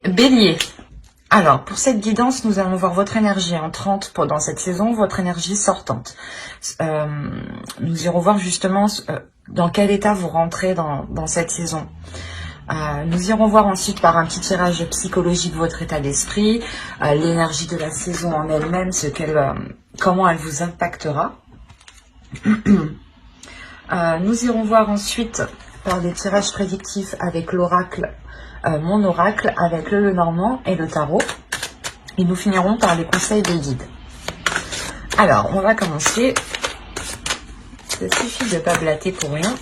Bélier. Alors, pour cette guidance, nous allons voir votre énergie entrante pendant cette saison, votre énergie sortante. Nous irons voir justement dans quel état vous rentrez dans cette saison. Nous irons voir ensuite par un petit tirage psychologique votre état d'esprit, l'énergie de la saison en elle-même, comment elle vous impactera. Nous irons voir ensuite par des tirages prédictifs avec l'oracle, mon oracle, avec le Lenormand et le tarot. Et nous finirons par les conseils des guides. Alors, on va commencer. Ça suffit de ne pas blatter pour rien.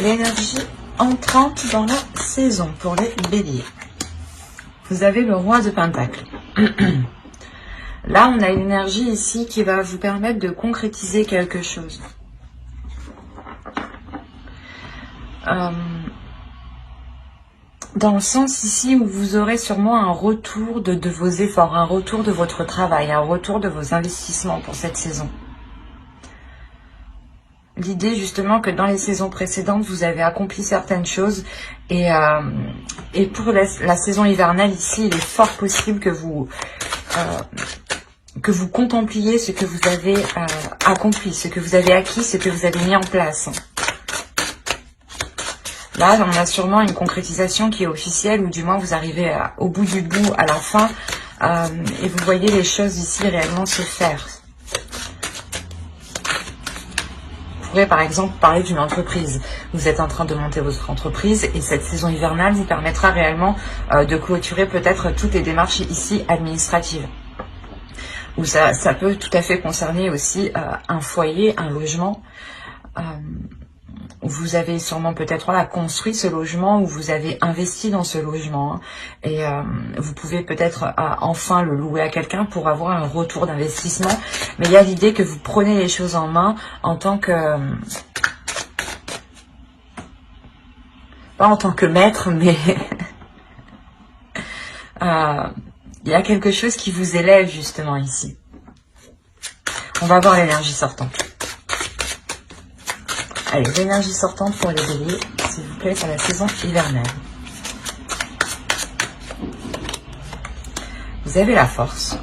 L'énergie entrante dans la saison pour les béliers. Vous avez le roi de Pentacle. Là, on a une énergie ici qui va vous permettre de concrétiser quelque chose. Dans le sens ici où vous aurez sûrement un retour de vos efforts, un retour de votre travail, un retour de vos investissements pour cette saison. L'idée justement que dans les saisons précédentes, vous avez accompli certaines choses et pour la saison hivernale ici, il est fort possible que vous contempliez ce que vous avez accompli, ce que vous avez acquis, ce que vous avez mis en place. Là, on a sûrement une concrétisation qui est officielle, ou du moins vous arrivez au bout du bout, à la fin, et vous voyez les choses ici réellement se faire. Vous pourrez par exemple parler d'une entreprise. Vous êtes en train de monter votre entreprise et cette saison hivernale vous permettra réellement de clôturer peut-être toutes les démarches ici administratives. Ou ça peut tout à fait concerner aussi un foyer, un logement. Vous avez sûrement peut-être construit ce logement ou vous avez investi dans ce logement. Et vous pouvez peut-être enfin le louer à quelqu'un pour avoir un retour d'investissement. Mais il y a l'idée que vous prenez les choses en main en tant que... pas en tant que maître, mais... il y a quelque chose qui vous élève justement ici. On va voir l'énergie sortante. Allez, l'énergie sortante pour les béliers, s'il vous plaît, pour la saison hivernale. Vous avez la force.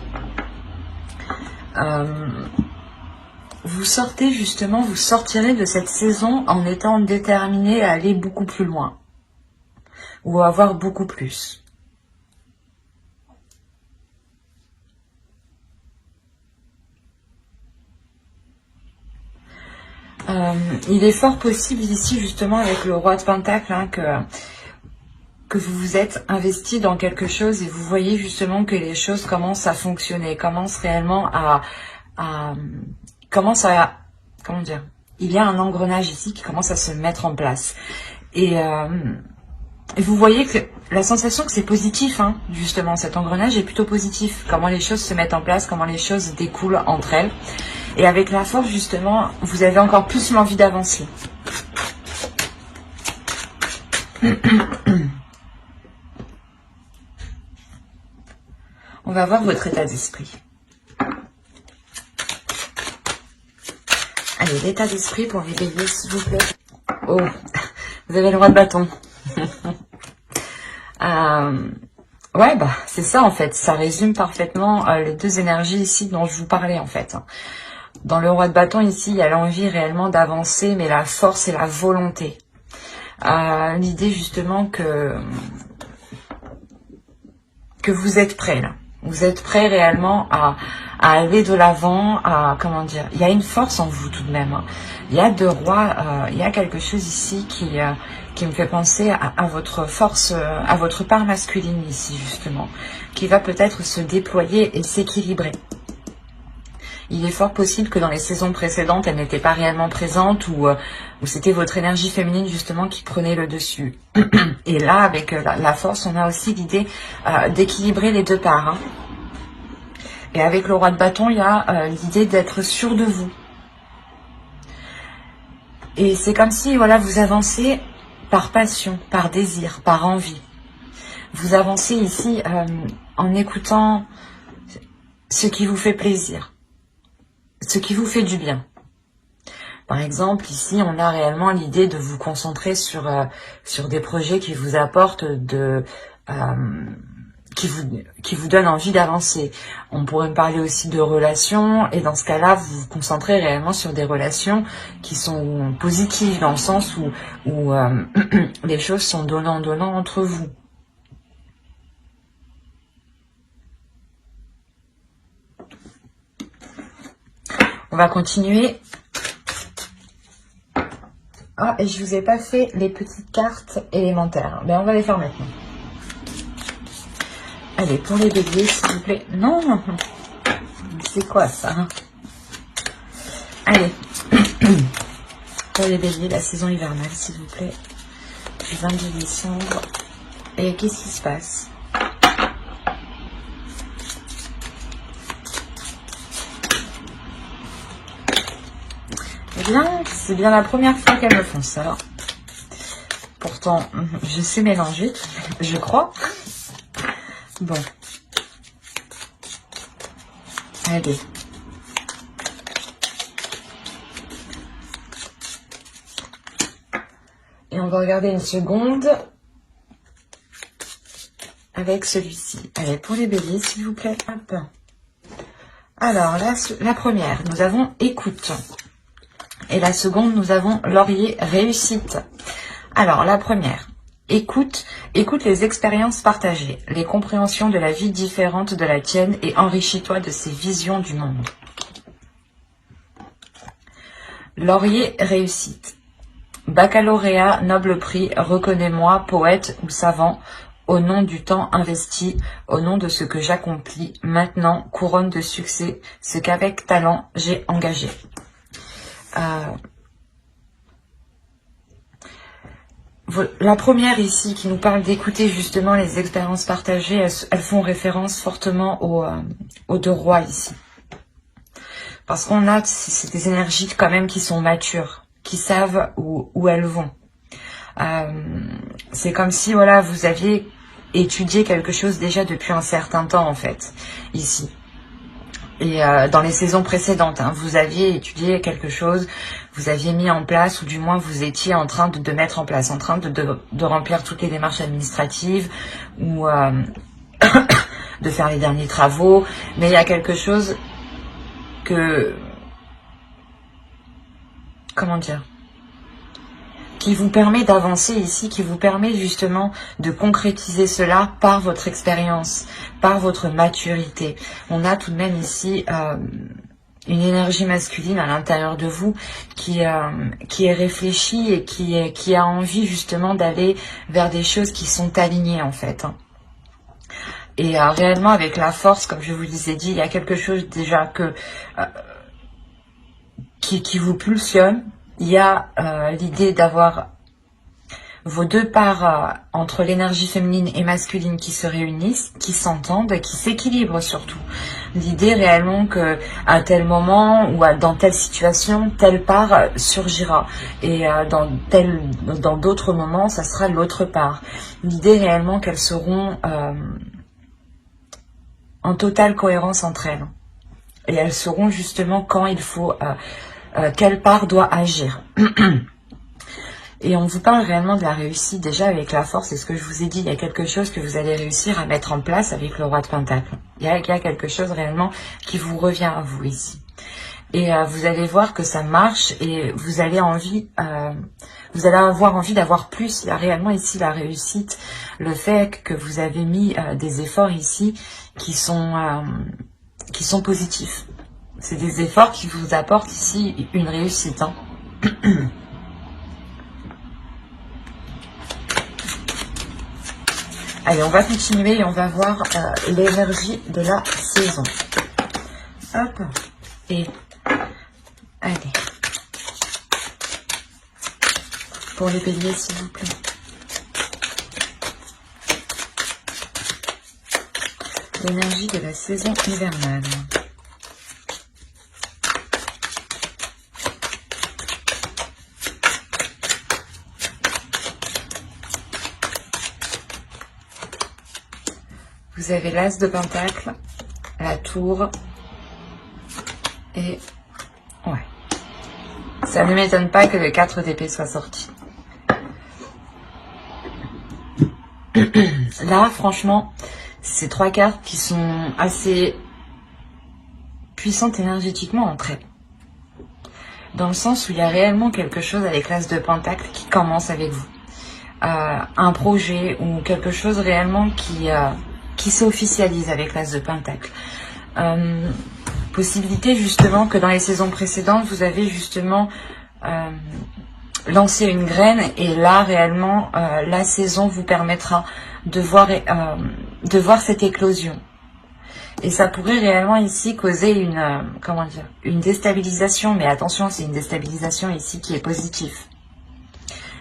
Vous sortez justement, vous sortirez de cette saison en étant déterminé à aller beaucoup plus loin. Ou à avoir beaucoup plus. Il est fort possible ici justement avec le roi de Pentacle que vous vous êtes investi dans quelque chose et vous voyez justement que les choses commencent à fonctionner, commencent réellement comment dire, il y a un engrenage ici qui commence à se mettre en place et vous voyez que la sensation que c'est positif, justement, cet engrenage est plutôt positif. Comment les choses se mettent en place, comment les choses découlent entre elles. Et avec la force, justement, vous avez encore plus l'envie d'avancer. On va voir votre état d'esprit. Allez, l'état d'esprit pour les béliers, s'il vous plaît. Oh, vous avez le roi de bâton. Ouais, c'est ça en fait. Ça résume parfaitement les deux énergies ici dont je vous parlais en fait. Dans le roi de bâton ici, il y a l'envie réellement d'avancer, mais la force et la volonté. L'idée justement que vous êtes prêt là. Vous êtes prêt réellement à aller de l'avant, comment dire. Il y a une force en vous tout de même. Il y a deux rois, il y a quelque chose ici qui me fait penser à votre force, à votre part masculine ici justement, qui va peut-être se déployer et s'équilibrer. Il est fort possible que dans les saisons précédentes, elle n'était pas réellement présente ou c'était votre énergie féminine justement qui prenait le dessus. Et là, avec la force, on a aussi l'idée d'équilibrer les deux parts. Et avec le roi de bâton, il y a l'idée d'être sûr de vous. Et c'est comme si voilà, vous avancez par passion, par désir, par envie. Vous avancez ici en écoutant ce qui vous fait plaisir. Ce qui vous fait du bien. Par exemple, ici, on a réellement l'idée de vous concentrer sur des projets qui vous apportent qui vous donnent envie d'avancer. On pourrait me parler aussi de relations, et dans ce cas-là, vous vous concentrez réellement sur des relations qui sont positives, dans le sens où les choses sont donnant-donnant entre vous. On va continuer. Ah, et je vous ai pas fait les petites cartes élémentaires. Ben, on va les faire maintenant. Allez, pour les béliers, s'il vous plaît. Non, c'est quoi ça? Allez, pour les béliers, la saison hivernale, s'il vous plaît. Du 22 décembre. Et qu'est-ce qui se passe? Eh bien, c'est bien la première fois qu'elles me font ça. Pourtant, je sais mélanger, je crois. Bon. Allez. Et on va regarder une seconde avec celui-ci. Allez, pour les béliers, s'il vous plaît. Hop. Alors, la première, nous avons écoute. Et la seconde, nous avons laurier, réussite. Alors, la première, écoute les expériences partagées, les compréhensions de la vie différente de la tienne et enrichis-toi de ces visions du monde. Laurier, réussite. Baccalauréat, noble prix, reconnais-moi, poète ou savant, au nom du temps investi, au nom de ce que j'accomplis, maintenant, couronne de succès, ce qu'avec talent j'ai engagé. La première ici qui nous parle d'écouter justement les expériences partagées, elles font référence fortement aux deux rois ici. Parce qu'on a, c'est des énergies quand même qui sont matures, qui savent où elles vont. C'est comme si voilà, vous aviez étudié quelque chose déjà depuis un certain temps en fait, ici. Et dans les saisons précédentes, hein, vous aviez étudié quelque chose, vous aviez mis en place, ou du moins vous étiez en train de mettre en place, en train de remplir toutes les démarches administratives, ou de faire les derniers travaux, mais il y a quelque chose que... Comment dire ? Qui vous permet d'avancer ici, qui vous permet justement de concrétiser cela par votre expérience, par votre maturité. On a tout de même ici une énergie masculine à l'intérieur de vous qui est réfléchie et qui a envie justement d'aller vers des choses qui sont alignées en fait. Et réellement avec la force, comme je vous l'ai dit, il y a quelque chose déjà qui vous pulsionne. Il y a l'idée d'avoir vos deux parts entre l'énergie féminine et masculine qui se réunissent, qui s'entendent, qui s'équilibrent surtout. L'idée réellement que à tel moment ou dans telle situation, telle part surgira. Et dans d'autres moments, ça sera l'autre part. L'idée réellement qu'elles seront en totale cohérence entre elles. Et elles sauront justement quand il faut... quelle part doit agir. Et on vous parle réellement de la réussite déjà avec la force. Et ce que je vous ai dit, il y a quelque chose que vous allez réussir à mettre en place avec le roi de Pentacle. Il y a quelque chose réellement qui vous revient à vous ici. Et vous allez voir que ça marche et vous allez avoir envie d'avoir plus. Il y a réellement ici la réussite, le fait que vous avez mis des efforts ici qui sont positifs. C'est des efforts qui vous apportent ici une réussite. Hein. Allez, on va continuer et on va voir l'énergie de la saison. Hop. Et allez. Pour les béliers, s'il vous plaît. L'énergie de la saison hivernale. Vous avez l'as de pentacle, la tour et ouais, Ça ne m'étonne pas que le 4 d'épée soit sorti. Là, franchement, c'est 3 cartes qui sont assez puissantes énergétiquement entre elles. Dans le sens où il y a réellement quelque chose avec l'As de Pentacle qui commence avec vous. Un projet ou quelque chose réellement qui s'officialise avec l'As de Pentacle. Possibilité justement que dans les saisons précédentes, vous avez justement lancé une graine et là réellement la saison vous permettra de voir cette éclosion. Et ça pourrait réellement ici causer une déstabilisation, mais attention, c'est une déstabilisation ici qui est positive.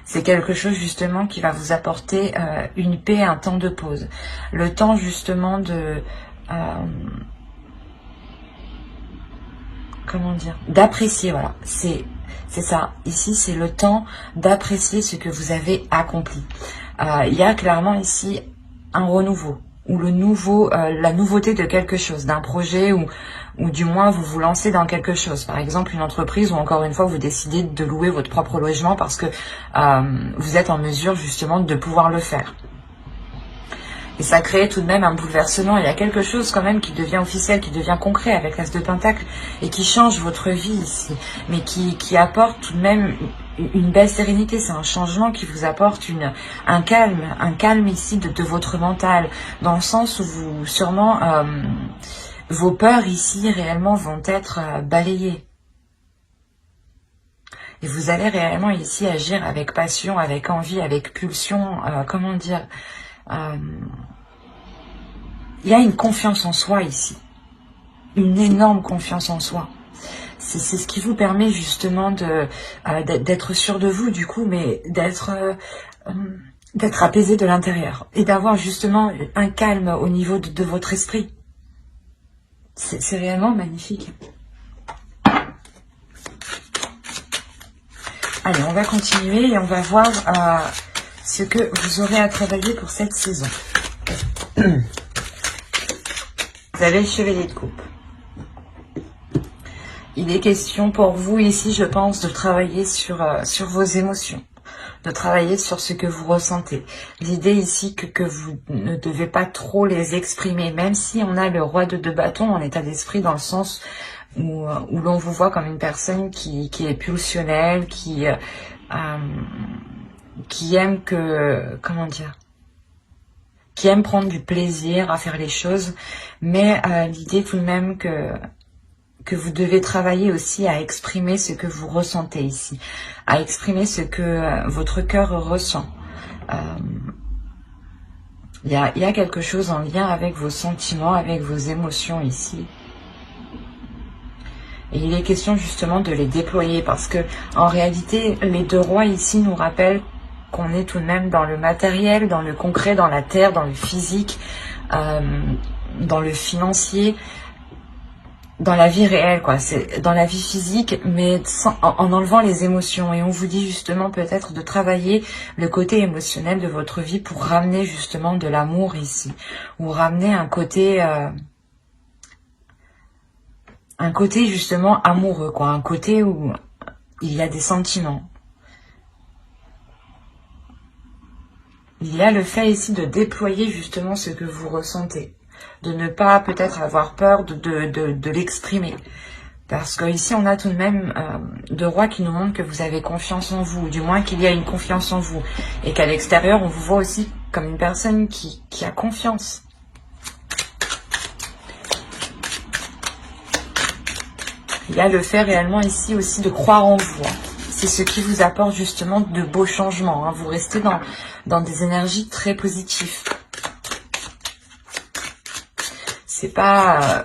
C'est quelque chose justement qui va vous apporter une paix, un temps de pause. Le temps justement de... d'apprécier, voilà. C'est ça. Ici, c'est le temps d'apprécier ce que vous avez accompli. Il y a clairement ici un renouveau. Ou la nouveauté de quelque chose, d'un projet ou du moins vous vous lancez dans quelque chose. Par exemple, une entreprise ou encore une fois, vous décidez de louer votre propre logement parce que vous êtes en mesure justement de pouvoir le faire. Et ça crée tout de même un bouleversement. Il y a quelque chose quand même qui devient officiel, qui devient concret avec l'As de Pentacle et qui change votre vie ici. Mais qui apporte tout de même une belle sérénité. C'est un changement qui vous apporte un calme ici de votre mental. Dans le sens où vous, sûrement, vos peurs ici réellement vont être balayées. Et vous allez réellement ici agir avec passion, avec envie, avec pulsion, il y a une confiance en soi ici, une énorme confiance en soi. C'est ce qui vous permet justement d'être sûr de vous du coup, mais d'être apaisé de l'intérieur et d'avoir justement un calme au niveau de votre esprit. C'est réellement magnifique. Allez, on va continuer et on va voir ce que vous aurez à travailler pour cette saison. Vous avez le chevalier de coupe. Il est question pour vous ici, je pense, de travailler sur vos émotions, de travailler sur ce que vous ressentez. L'idée ici que vous ne devez pas trop les exprimer, même si on a le roi de 2 bâtons en état d'esprit dans le sens où l'on vous voit comme une personne qui est pulsionnelle, qui aime qui aime prendre du plaisir à faire les choses, mais l'idée tout de même que vous devez travailler aussi à exprimer ce que vous ressentez ici, à exprimer ce que votre cœur ressent. Il y a quelque chose en lien avec vos sentiments, avec vos émotions ici. Et il est question justement de les déployer parce que en réalité, les 2 rois ici nous rappellent qu'on est tout de même dans le matériel, dans le concret, dans la terre, dans le physique, dans le financier, dans la vie réelle, quoi. C'est dans la vie physique, mais en enlevant les émotions. Et on vous dit justement peut-être de travailler le côté émotionnel de votre vie pour ramener justement de l'amour ici, ou ramener un côté justement amoureux, quoi, un côté où il y a des sentiments. Il y a le fait ici de déployer justement ce que vous ressentez, de ne pas peut-être avoir peur de l'exprimer. Parce que ici on a tout de même 2 rois qui nous montrent que vous avez confiance en vous, du moins qu'il y a une confiance en vous, et qu'à l'extérieur on vous voit aussi comme une personne qui a confiance. Il y a le fait réellement ici aussi de croire en vous. C'est ce qui vous apporte justement de beaux changements. Vous restez dans des énergies très positives. C'est pas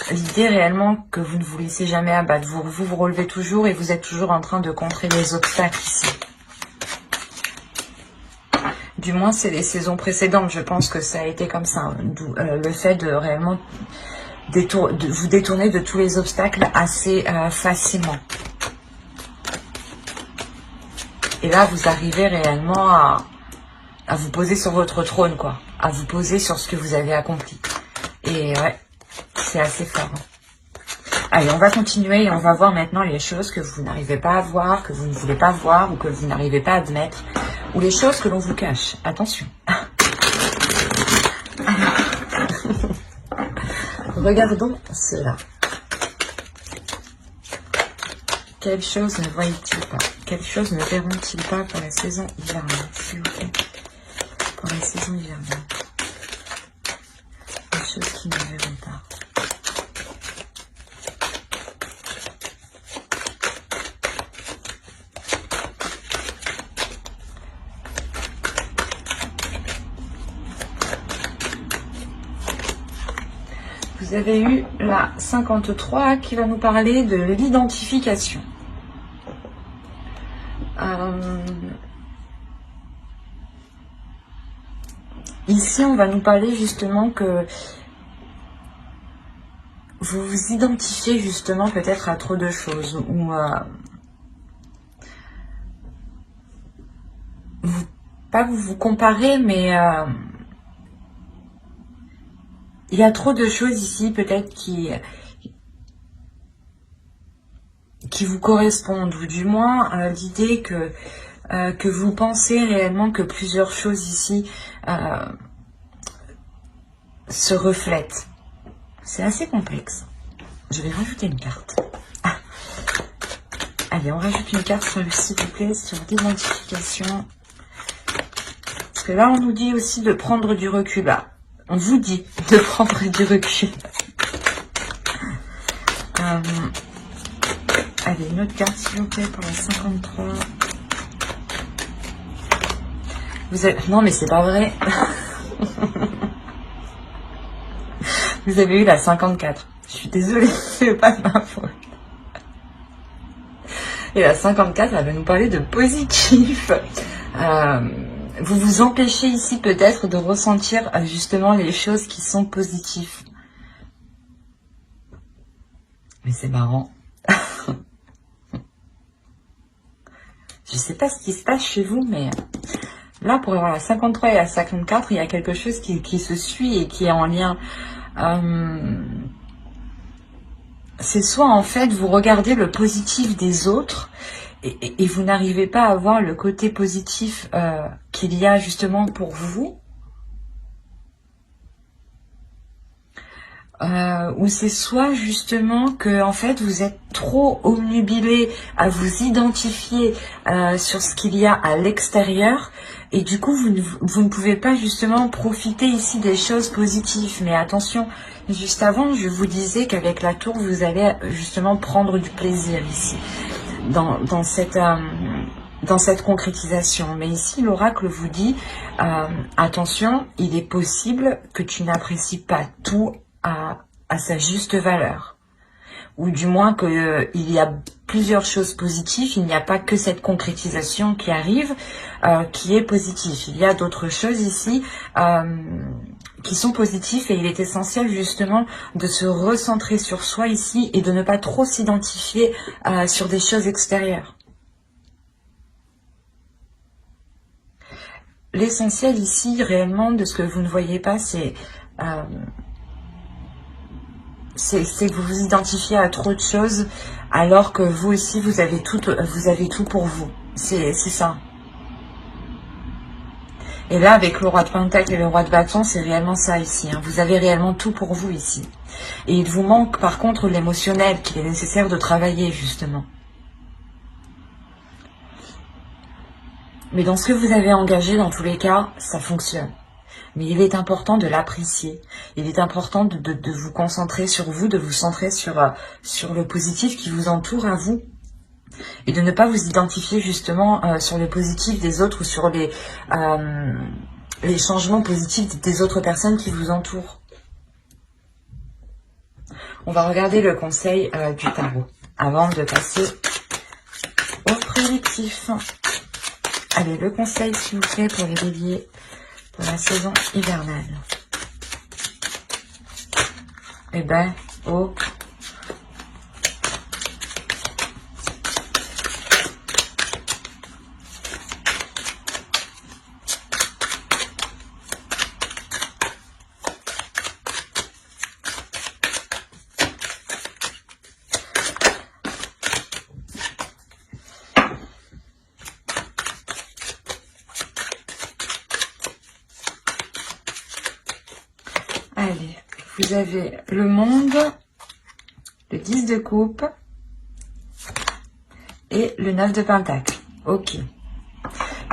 l'idée réellement que vous ne vous laissez jamais abattre. Vous relevez toujours et vous êtes toujours en train de contrer les obstacles ici. Du moins, c'est les saisons précédentes. Je pense que ça a été comme ça. D'où le fait de réellement vous détourner de tous les obstacles assez facilement. Et là, vous arrivez réellement à vous poser sur votre trône, quoi. À vous poser sur ce que vous avez accompli. Et ouais, c'est assez fort. Allez, on va continuer et on va voir maintenant les choses que vous n'arrivez pas à voir, que vous ne voulez pas voir ou que vous n'arrivez pas à admettre, ou les choses que l'on vous cache. Attention. Regardons cela. Quelles choses ne voient-ils pas? Quelles choses ne verront-ils pas pour la saison hivernale, s'il vous plaît? Pour la saison hivernale. Les choses qu'ils ne verront pas. Vous avez eu la 53 qui va nous parler de l'identification. Ici, on va nous parler justement que vous vous identifiez justement peut-être à trop de choses ou pas vous vous comparez, mais il y a trop de choses ici peut-être qui vous correspondent, ou du moins l'idée que vous pensez réellement que plusieurs choses ici se reflètent. C'est assez complexe. Je vais rajouter une carte. Ah. Allez, on rajoute une carte, s'il vous plaît, sur l'identification. Parce que là, on nous dit aussi de prendre du recul. Là, on vous dit de prendre du recul. Allez, une autre carte, s'il vous plaît, pour la 53. Vous avez... Non, mais c'est pas vrai. Vous avez eu la 54. Je suis désolée, c'est pas de ma faute. Et la 54, elle va nous parler de positif. Vous vous empêchez ici peut-être de ressentir justement les choses qui sont positives. Mais c'est marrant. Je sais pas ce qui se passe chez vous, mais là, pour la 53 et la 54, il y a quelque chose qui se suit et qui est en lien. C'est soit en fait vous regardez le positif des autres et vous n'arrivez pas à voir le côté positif qu'il y a justement pour vous, ou c'est soit justement que en fait vous êtes trop obnubilé à vous identifier sur ce qu'il y a à l'extérieur, et du coup vous ne pouvez pas justement profiter ici des choses positives. Mais attention, juste avant je vous disais qu'avec la tour vous allez justement prendre du plaisir ici dans cette concrétisation. Mais ici l'oracle vous dit attention, il est possible que tu n'apprécies pas tout à sa juste valeur, ou du moins qu'il y a plusieurs choses positives, il n'y a pas que cette concrétisation qui arrive qui est positive, il y a d'autres choses ici qui sont positives, et il est essentiel justement de se recentrer sur soi ici et de ne pas trop s'identifier sur des choses extérieures. L'essentiel ici réellement de ce que vous ne voyez pas, c'est que vous vous identifiez à trop de choses, alors que vous aussi vous avez tout pour vous. C'est ça. Et là, avec le roi de Pentacle et le roi de bâton, c'est réellement ça ici. Hein. Vous avez réellement tout pour vous ici. Et il vous manque par contre l'émotionnel qu'il est nécessaire de travailler justement. Mais dans ce que vous avez engagé, dans tous les cas, ça fonctionne. Mais il est important de l'apprécier. Il est important de vous concentrer sur vous, de vous centrer sur le positif qui vous entoure à vous. Et de ne pas vous identifier justement sur le positif des autres ou sur les changements positifs des autres personnes qui vous entourent. On va regarder le conseil du tarot avant de passer au prédictif. Allez, le conseil s'il vous plaît pour les béliers pour la saison hivernale. Eh ben, oh. Allez, vous avez le monde, le 10 de coupe et le 9 de pentacle. Ok.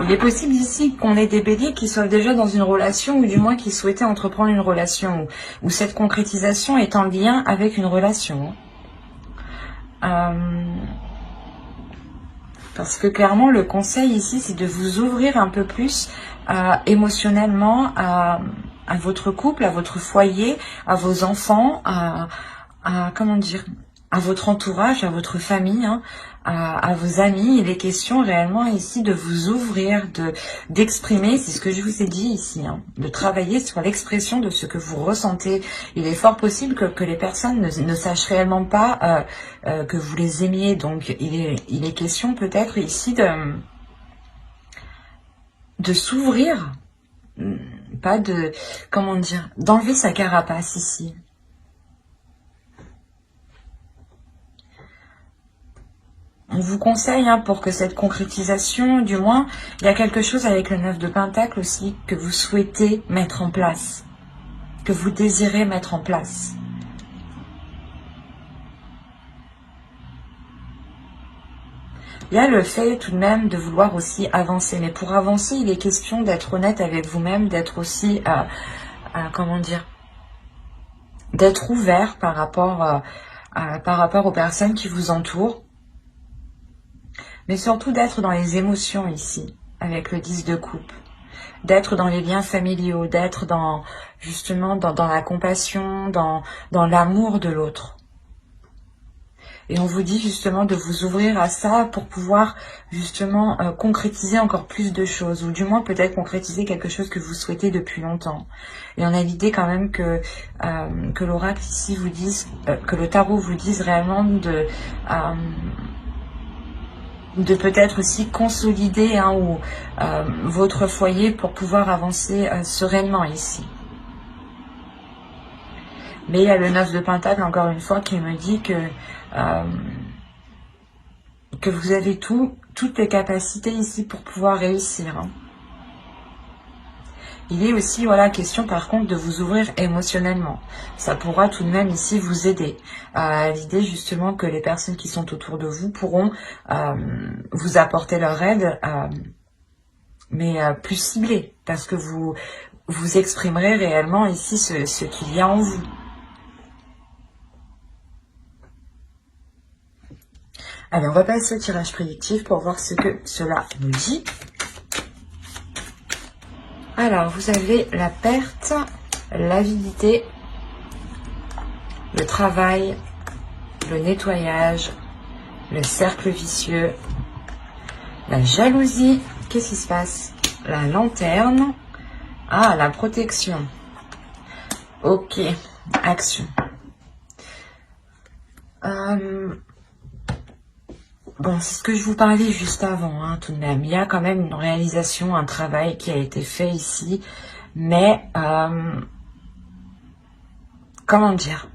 Il est possible ici qu'on ait des béliers qui soient déjà dans une relation ou du moins qui souhaitaient entreprendre une relation ou cette concrétisation est en lien avec une relation. Parce que clairement le conseil ici c'est de vous ouvrir un peu plus émotionnellement à votre couple, à votre foyer, à vos enfants, comment dire, à votre entourage, à votre famille, hein, à vos amis. Il est question réellement ici de vous ouvrir, d'exprimer, c'est ce que je vous ai dit ici, hein, de travailler sur l'expression de ce que vous ressentez. Il est fort possible que les personnes ne sachent réellement pas que vous les aimiez. Donc il est question peut-être ici de s'ouvrir, pas de, comment dire, d'enlever sa carapace ici. On vous conseille, hein, pour que cette concrétisation, du moins, il y a quelque chose avec le 9 de pentacle aussi que vous souhaitez mettre en place, que vous désirez mettre en place. Il y a le fait tout de même de vouloir aussi avancer. Mais pour avancer, il est question d'être honnête avec vous-même, d'être aussi, comment dire, d'être ouvert par rapport aux personnes qui vous entourent. Mais surtout d'être dans les émotions ici, avec le 10 de coupe. D'être dans les liens familiaux, d'être dans, justement, dans la compassion, dans l'amour de l'autre. Et on vous dit justement de vous ouvrir à ça pour pouvoir justement concrétiser encore plus de choses. Ou du moins peut-être concrétiser quelque chose que vous souhaitez depuis longtemps. Et on a l'idée quand même que l'oracle ici vous dise, que le tarot vous dise réellement de peut-être aussi consolider, hein, votre foyer pour pouvoir avancer sereinement ici. Mais il y a le 9 de pentacle, encore une fois, qui me dit que vous avez toutes les capacités ici pour pouvoir réussir. Hein. Il est aussi, voilà, question par contre de vous ouvrir émotionnellement. Ça pourra tout de même ici vous aider. L'idée justement que les personnes qui sont autour de vous pourront vous apporter leur aide, mais plus ciblée, parce que vous exprimerez réellement ici ce qu'il y a en vous. Allez, on va passer au tirage prédictif pour voir ce que cela nous dit. Alors, vous avez la perte, l'avidité, le travail, le nettoyage, le cercle vicieux, la jalousie. Qu'est-ce qui se passe? La lanterne. Ah, la protection. Ok, action. Bon, c'est ce que je vous parlais juste avant, hein, tout de même. Il y a quand même une réalisation, un travail qui a été fait ici. Mais, comment dire?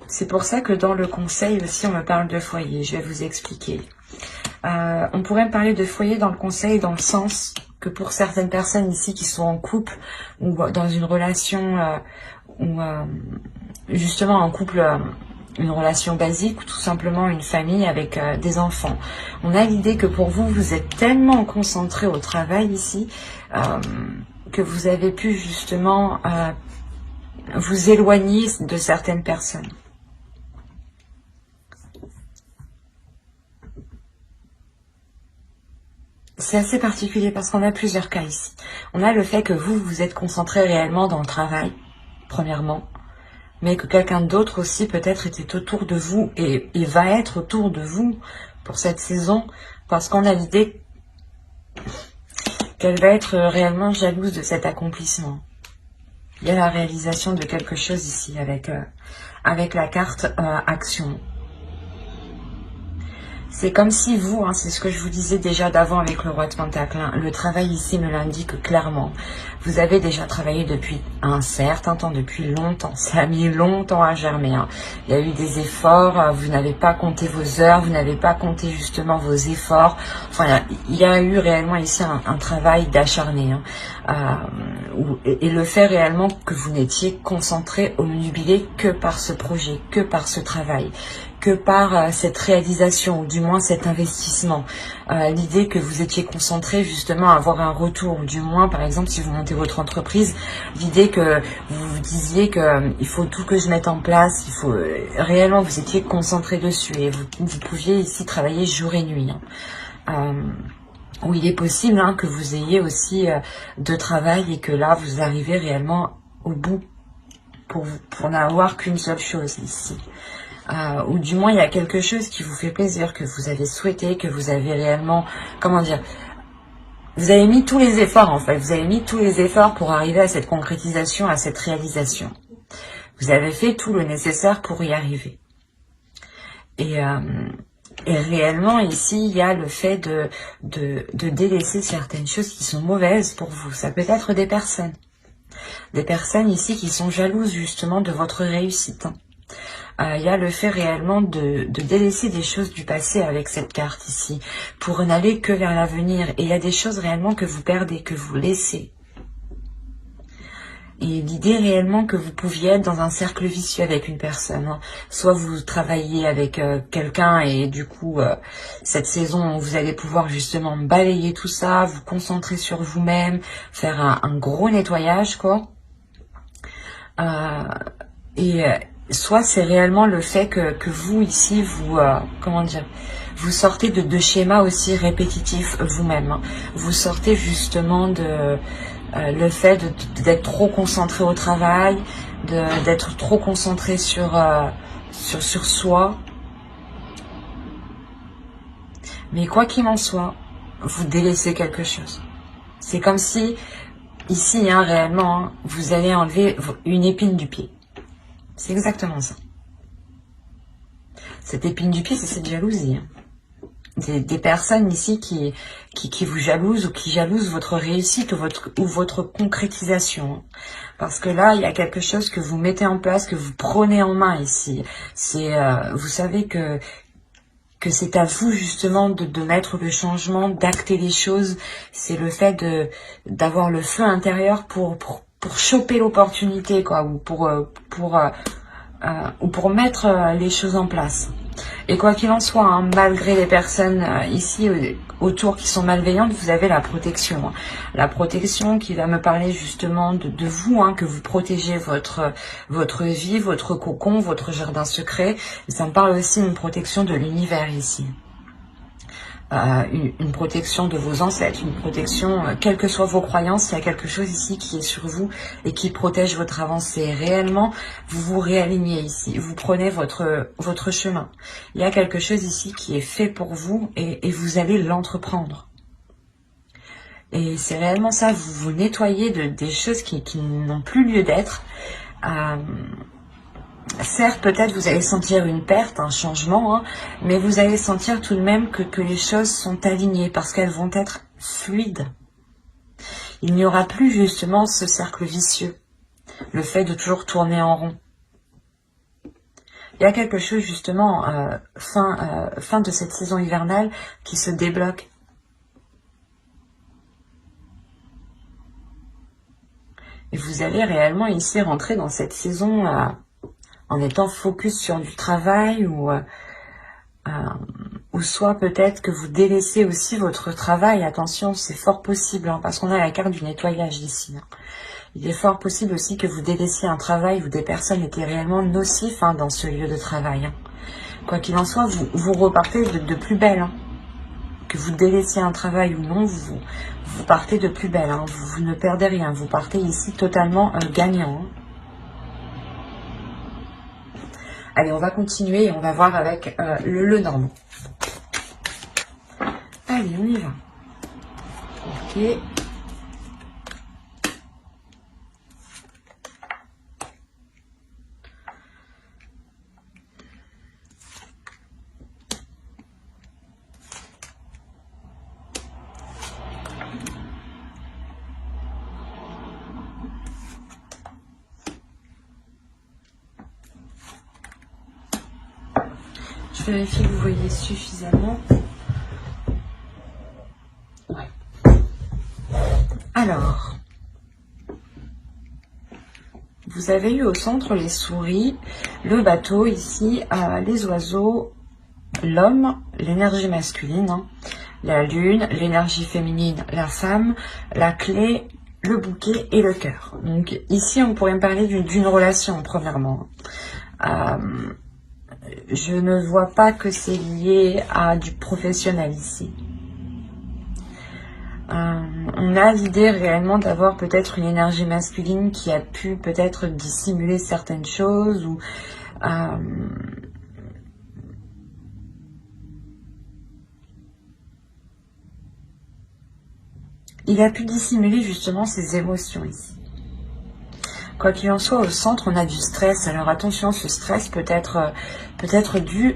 C'est pour ça que dans le conseil aussi, on me parle de foyer. Je vais vous expliquer. On pourrait me parler de foyer dans le conseil dans le sens que pour certaines personnes ici qui sont en couple ou dans une relation, ou justement en couple... une relation basique ou tout simplement une famille avec des enfants. On a l'idée que pour vous, vous êtes tellement concentré au travail ici que vous avez pu justement vous éloigner de certaines personnes. C'est assez particulier parce qu'on a plusieurs cas ici. On a le fait que vous, vous êtes concentré réellement dans le travail, premièrement. Mais que quelqu'un d'autre aussi peut-être était autour de vous et va être autour de vous pour cette saison, parce qu'on a l'idée qu'elle va être réellement jalouse de cet accomplissement. Il y a la réalisation de quelque chose ici avec la carte action. C'est comme si vous, hein, c'est ce que je vous disais déjà d'avant avec le roi de Pentacle, hein, le travail ici me l'indique clairement. Vous avez déjà travaillé depuis un certain temps, depuis longtemps. Ça a mis longtemps à germer. Hein. Il y a eu des efforts, vous n'avez pas compté vos heures, vous n'avez pas compté justement vos efforts. Enfin, il y a eu réellement ici un travail d'acharné. Hein. Et le fait réellement que vous n'étiez concentré, omnubilé que par ce projet, que par ce travail, que par cette réalisation, ou du moins cet investissement. L'idée que vous étiez concentré justement à avoir un retour, ou du moins par exemple si vous montez votre entreprise, l'idée que vous vous disiez que il faut tout que je mette en place, il faut réellement vous étiez concentré dessus et vous pouviez ici travailler jour et nuit. Hein. Où il est possible hein, que vous ayez aussi de travail et que là vous arrivez réellement au bout pour n'avoir qu'une seule chose ici. Ou du moins il y a quelque chose qui vous fait plaisir, que vous avez souhaité, que vous avez réellement, comment dire, vous avez mis tous les efforts en fait, vous avez mis tous les efforts pour arriver à cette concrétisation, à cette réalisation. Vous avez fait tout le nécessaire pour y arriver. Et réellement ici il y a le fait de délaisser certaines choses qui sont mauvaises pour vous. Ça peut être des personnes ici qui sont jalouses justement de votre réussite. Il y a le fait réellement de délaisser des choses du passé avec cette carte ici, pour n'aller que vers l'avenir. Et il y a des choses réellement que vous perdez, que vous laissez. Et l'idée réellement que vous pouviez être dans un cercle vicieux avec une personne. Hein. Soit vous travaillez avec quelqu'un et du coup, cette saison, vous allez pouvoir justement balayer tout ça, vous concentrer sur vous-même, faire un gros nettoyage, quoi. Soit c'est réellement le fait que vous ici, vous, comment dire, vous sortez de schémas aussi répétitifs vous-même. Hein. Vous sortez justement de le fait d'être trop concentré au travail, d'être trop concentré sur soi. Mais quoi qu'il en soit, vous délaissez quelque chose. C'est comme si, ici, hein, réellement, hein, vous allez enlever une épine du pied. C'est exactement ça. Cette épine du pied, c'est cette jalousie. Hein. Des personnes ici qui vous jalousent ou qui jalousent votre réussite ou votre concrétisation. Hein. Parce que là, il y a quelque chose que vous mettez en place, que vous prenez en main ici. C'est, vous savez que c'est à vous justement de mettre le changement, d'acter les choses. C'est le fait d'avoir le feu intérieur pour choper l'opportunité, quoi, ou pour mettre les choses en place. Et quoi qu'il en soit, hein, malgré les personnes ici autour qui sont malveillantes, vous avez la protection. Hein. La protection qui va me parler justement de vous, hein, que vous protégez votre vie, votre cocon, votre jardin secret. Et ça me parle aussi d'une protection de l'univers ici. Une protection de vos ancêtres, une protection, quelles que soient vos croyances, il y a quelque chose ici qui est sur vous et qui protège votre avancée. Réellement, vous vous réalignez ici, vous prenez votre chemin. Il y a quelque chose ici qui est fait pour vous et vous allez l'entreprendre. Et c'est réellement ça, vous vous nettoyez des choses qui n'ont plus lieu d'être. Certes, peut-être vous allez sentir une perte, un changement, hein, mais vous allez sentir tout de même que les choses sont alignées parce qu'elles vont être fluides. Il n'y aura plus justement ce cercle vicieux, le fait de toujours tourner en rond. Il y a quelque chose justement, fin de cette saison hivernale, qui se débloque. Et vous allez réellement ici rentrer dans cette saison en étant focus sur du travail ou soit peut-être que vous délaissez aussi votre travail. Attention, c'est fort possible, hein, parce qu'on a la carte du nettoyage ici. Hein. Il est fort possible aussi que vous délaissiez un travail où des personnes étaient réellement nocifs hein, dans ce lieu de travail. Hein. Quoi qu'il en soit, vous repartez de plus belle. Hein. Que vous délaissiez un travail ou non, vous partez de plus belle. Hein. Vous ne perdez rien. Vous partez ici totalement gagnant. Hein. Allez, on va continuer et on va voir avec le Normand. Allez, on y va. Ok. vérifie que vous voyez suffisamment. Ouais. Alors, vous avez eu au centre les souris, le bateau ici, les oiseaux, l'homme, l'énergie masculine, hein, la lune, l'énergie féminine, la femme, la clé, le bouquet et le cœur. Donc ici, on pourrait me parler d'une relation, premièrement. Je ne vois pas que c'est lié à du professionnel ici. On a l'idée réellement d'avoir peut-être une énergie masculine qui a pu peut-être dissimuler certaines choses ou il a pu dissimuler justement ses émotions ici. Quoi qu'il en soit, au centre, on a du stress. Alors attention, ce stress peut être dû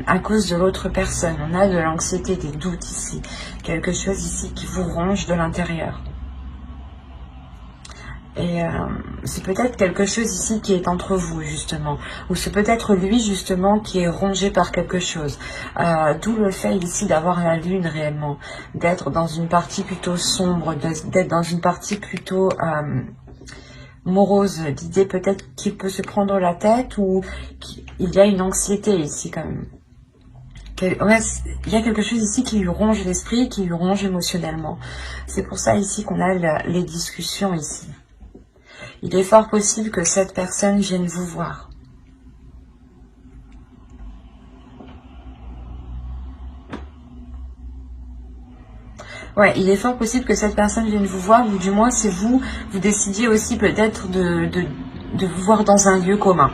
à cause de l'autre personne. On a de l'anxiété, des doutes ici. Quelque chose ici qui vous ronge de l'intérieur. Et c'est peut-être quelque chose ici qui est entre vous, justement. Ou c'est peut-être lui, justement, qui est rongé par quelque chose. D'où le fait ici d'avoir la lune réellement. D'être dans une partie plutôt sombre, d'être dans une partie plutôt morose. L'idée peut-être qu'il peut se prendre la tête ou qu'il y a une anxiété ici quand même. Ouais, il y a quelque chose ici qui lui ronge l'esprit, qui lui ronge émotionnellement. C'est pour ça ici qu'on a les discussions ici. Il est fort possible que cette personne vienne vous voir. Ouais, il est fort possible que cette personne vienne vous voir, ou du moins c'est vous décidiez aussi peut-être de vous voir dans un lieu commun.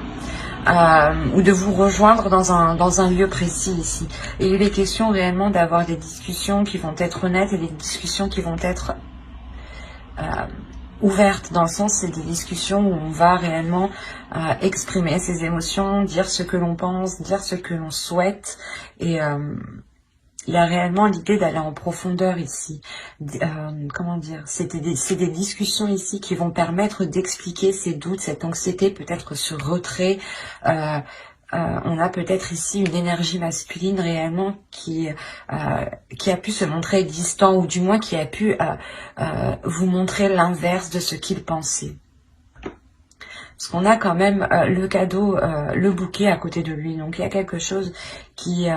Ou de vous rejoindre dans un lieu précis ici. Et il est question réellement d'avoir des discussions qui vont être honnêtes et des discussions qui vont être ouvertes, dans le sens c'est des discussions où on va réellement exprimer ses émotions, dire ce que l'on pense, dire ce que l'on souhaite et il y a réellement l'idée d'aller en profondeur ici. Comment dire, c'est des discussions ici qui vont permettre d'expliquer ces doutes, cette anxiété, peut-être ce retrait. On a peut-être ici une énergie masculine réellement qui a pu se montrer distant ou du moins qui a pu vous montrer l'inverse de ce qu'il pensait. Parce qu'on a quand même le cadeau, le bouquet à côté de lui. Donc il y a quelque chose qui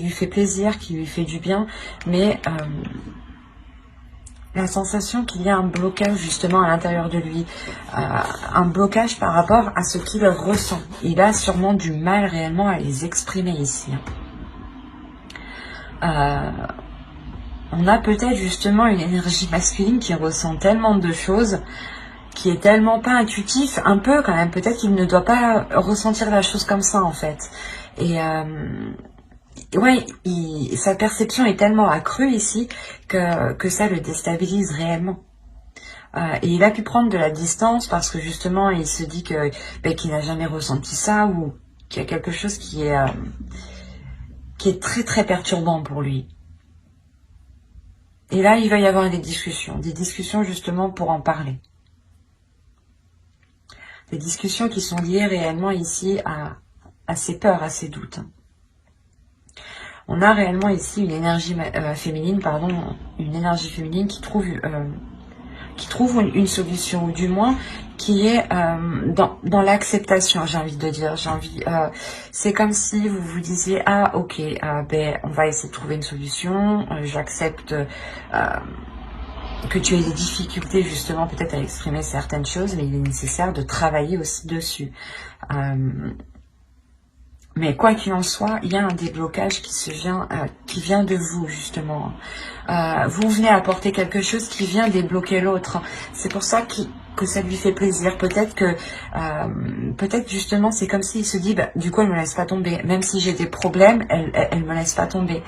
lui fait plaisir, qui lui fait du bien, mais la sensation qu'il y a un blocage justement à l'intérieur de lui, un blocage par rapport à ce qu'il ressent. Il a sûrement du mal réellement à les exprimer ici. On a peut-être justement une énergie masculine qui ressent tellement de choses, qui est tellement pas intuitif, un peu quand même, peut-être qu'il ne doit pas ressentir la chose comme ça en fait. Et ouais, sa perception est tellement accrue ici que ça le déstabilise réellement. Et il a pu prendre de la distance parce que justement il se dit que qu'il n'a jamais ressenti ça ou qu'il y a quelque chose qui est très très perturbant pour lui. Et là il va y avoir des discussions justement pour en parler. Des discussions qui sont liées réellement ici à ses peurs, à ses doutes. On a réellement ici une énergie féminine, une énergie féminine qui trouve une solution, ou du moins qui est dans l'acceptation, j'ai envie de dire. C'est comme si vous vous disiez, ah ok, on va essayer de trouver une solution, j'accepte que tu aies des difficultés justement peut-être à exprimer certaines choses, mais il est nécessaire de travailler aussi dessus. Mais quoi qu'il en soit, il y a un déblocage qui vient de vous, justement. Vous venez apporter quelque chose qui vient débloquer l'autre. C'est pour ça que ça lui fait plaisir. Peut-être justement, c'est comme s'il se dit, du coup, elle me laisse pas tomber. Même si j'ai des problèmes, elle me laisse pas tomber.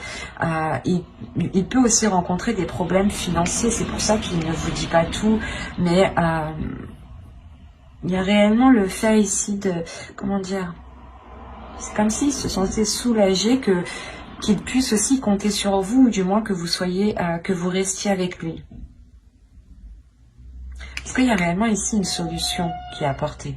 Il peut aussi rencontrer des problèmes financiers. C'est pour ça qu'il ne vous dit pas tout. Mais il y a réellement le fait ici de, comment dire, c'est comme s'il se sentait soulagé qu'il puisse aussi compter sur vous, ou du moins que vous restiez avec lui. Est-ce qu'il y a réellement ici une solution qui est apportée?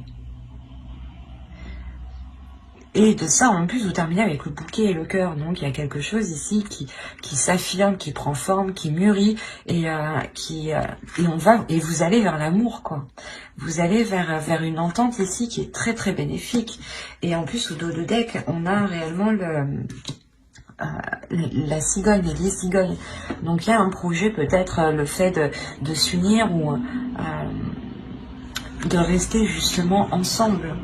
Et de ça, en plus, vous terminez avec le bouquet et le cœur. Donc, il y a quelque chose ici qui s'affirme, qui prend forme, qui mûrit et et vous allez vers l'amour, quoi. Vous allez vers une entente ici qui est très très bénéfique. Et en plus, au dos de deck, on a réellement la cigogne, les cigognes. Donc, il y a un projet, peut-être le fait de s'unir ou de rester justement ensemble.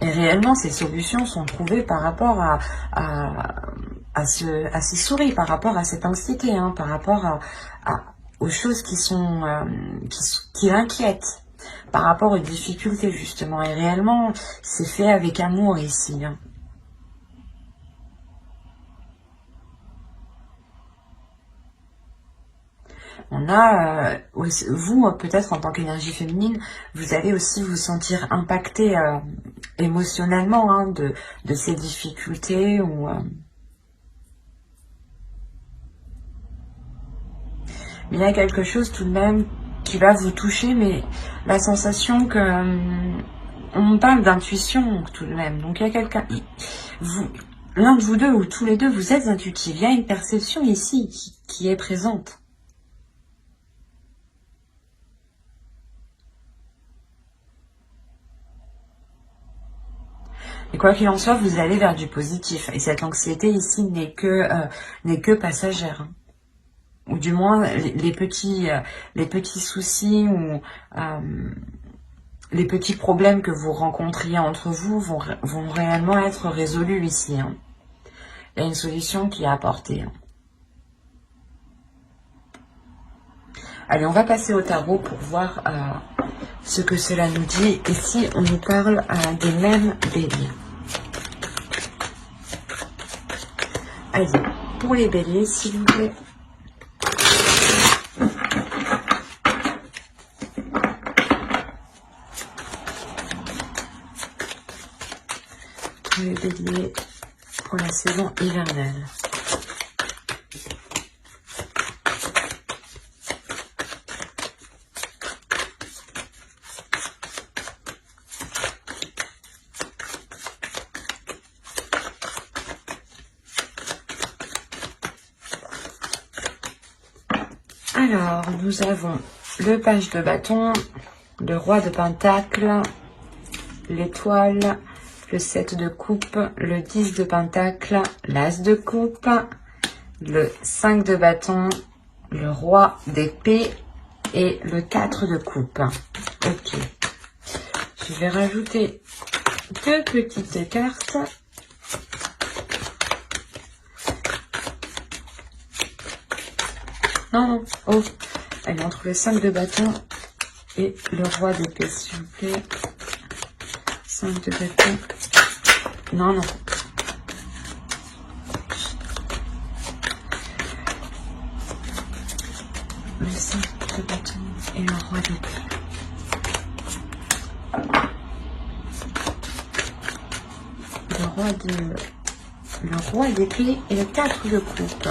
Et réellement, ces solutions sont trouvées par rapport à ces souris, par rapport à cette anxiété, hein, par rapport aux choses qui l'inquiètent, par rapport aux difficultés, justement. Et réellement, c'est fait avec amour ici, hein. On a, vous, peut-être en tant qu'énergie féminine, vous allez aussi vous sentir impacté émotionnellement, hein, de ces difficultés. Mais il y a quelque chose tout de même qui va vous toucher, mais la sensation que on parle d'intuition tout de même. Donc il y a quelqu'un, l'un de vous deux ou tous les deux, vous êtes intuitifs. Il y a une perception ici qui est présente. Et quoi qu'il en soit, vous allez vers du positif. Et cette anxiété ici n'est que passagère, hein. Ou du moins, les petits soucis ou les petits problèmes que vous rencontriez entre vous vont réellement être résolus ici, hein. Il y a une solution qui est apportée, hein. Allez, on va passer au tarot pour voir ce que cela nous dit. Ici, on nous parle des mêmes béliers. Allez, pour les béliers, s'il vous plaît. Pour les béliers, pour la saison hivernale. Alors, nous avons le page de bâton, le roi de pentacle, l'étoile, le 7 de coupe, le 10 de pentacle, l'as de coupe, le 5 de bâton, le roi d'épée et le 4 de coupe. Ok. Je vais rajouter deux petites cartes. Non. Oh. Allez, entre le 5 de bâton et le roi d'épée, s'il vous plaît. 5 de bâton. Non. Le 5 de bâton et le roi d'épée. Le roi d'épée et le 4 de coupe.